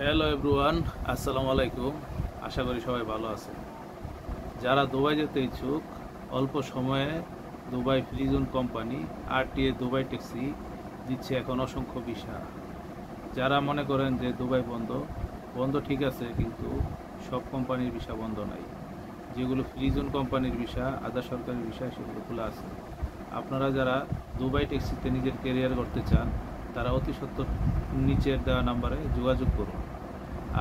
Hello everyone, আসসালামু আলাইকুম। আশা করি সবাই ভালো আছে। যারা দুবাই যেতে ইচ্ছুক, অল্প সময়ে Dubai free zone company RTA Dubai taxi দিচ্ছে এখন অসংখ্য ভিসা। যারা মনে করেন যে দুবাই বন্ধ বন্ধ ঠিক আছে, কিন্তু সব কোম্পানির ভিসা বন্ধ নাই। যেগুলো ফ্রি জোন কোম্পানির ভিসা, আধা সরকারি ভিসা, সেগুলো খোলা আছে। আপনারা যারা দুবাই ট্যাক্সিতে নিজের ক্যারিয়ার করতে চান, তারা অতি সত্বর নিচের দেওয়া নাম্বারে যোগাযোগ করুন।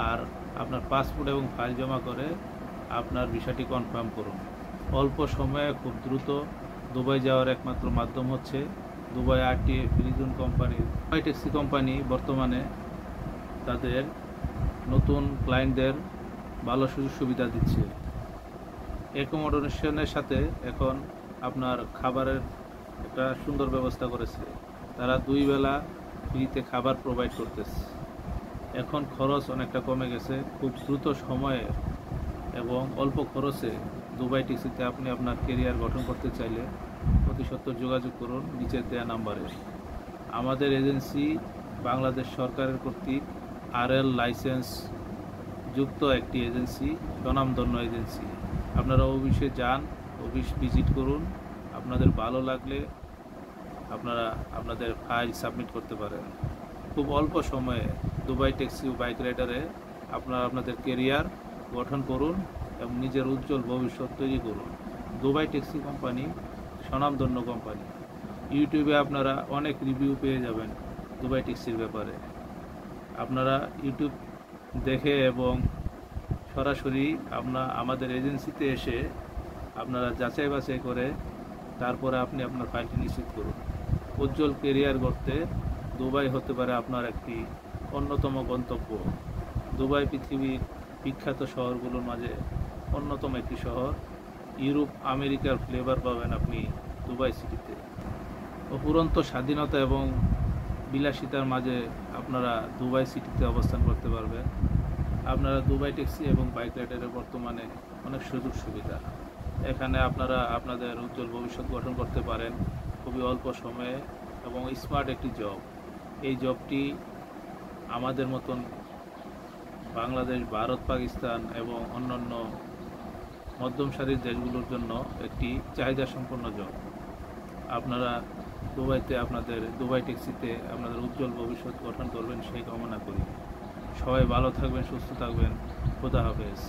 আর আপনার পাসপোর্ট এবং ফাইল জমা করে আপনার ভিসাটি কনফার্ম করুন। অল্প সময়ে খুব দ্রুত দুবাই যাওয়ার একমাত্র মাধ্যম হচ্ছে দুবাই আরটিএ ফ্রি জোন কোম্পানির। দুবাই ট্যাক্সি কোম্পানি বর্তমানে তাদের নতুন ক্লায়েন্টদের ভালো সুযোগ সুবিধা দিচ্ছে। অ্যাকোমোডেশনের সাথে এখন আপনার খাবারের একটা সুন্দর ব্যবস্থা করেছে। তারা 2 বেলা ফ্রিতে খাবার প্রোভাইড করতেছে। এখন খরচ অনেকটা কমে গেছে। খুব দ্রুত সময়ে এবং অল্প খরচে দুবাই ট্যাক্সিতে আপনি আপনার কেরিয়ার গঠন করতে চাইলে অতি সত্বর যোগাযোগ করুন নিচের দেওয়া নাম্বারে। আমাদের এজেন্সি বাংলাদেশ সরকারের কর্তৃক আরএল লাইসেন্স যুক্ত একটি এজেন্সি, স্বনামধন্য এজেন্সি। আপনারা অফিসে যান, অফিস ভিজিট করুন। আপনাদের ভালো লাগলে আপনারা আপনাদের ফাইল সাবমিট করতে পারেন। খুব অল্প সময়ে দুবাই ট্যাক্সি ও বাইক রাইডারে আপনারা আপনাদের কেরিয়ার গঠন করুন এবং নিজের উজ্জ্বল ভবিষ্যৎ তৈরি করুন। দুবাই ট্যাক্সি কোম্পানি স্বনামধন্য কোম্পানি। ইউটিউবে আপনারা অনেক রিভিউ পেয়ে যাবেন দুবাই ট্যাক্সির ব্যাপারে। আপনারা ইউটিউব দেখে এবং সরাসরি আমাদের এজেন্সিতে এসে আপনারা যাচাই বাছাই করে তারপরে আপনি আপনার ফাইলটি নিশ্চিত করুন। উজ্জ্বল কেরিয়ার গড়তে দুবাই হতে পারে আপনার একটি অন্যতম গন্তব্য। দুবাই পৃথিবীর বিখ্যাত শহরগুলোর মাঝে অন্যতম একটি শহর। ইউরোপ আমেরিকার ফ্লেভার পাবেন আপনি দুবাই সিটিতে। অফুরন্ত স্বাধীনতা এবং বিলাসিতার মাঝে আপনারা দুবাই সিটিতে অবস্থান করতে পারবেন। আপনারা দুবাই ট্যাক্সি এবং বাইক রাইডারের বর্তমানে অনেক সুযোগ সুবিধা। এখানে আপনারা আপনাদের উজ্জ্বল ভবিষ্যৎ গঠন করতে পারেন খুবই অল্প সময়ে এবং স্মার্ট একটি জব। এই জবটি আমাদের মতন বাংলাদেশ, ভারত, পাকিস্তান এবং অন্যান্য মধ্যম সারির দেশগুলোর জন্য একটি চাহিদা সম্পন্ন জব। আপনারা দুবাইতে আপনাদের দুবাই ট্যাক্সিতে আপনাদের উজ্জ্বল ভবিষ্যৎ গঠন করবেন সেই কামনা করি। সবাই ভালো থাকবেন, সুস্থ থাকবেন। খোদা হাফেজ।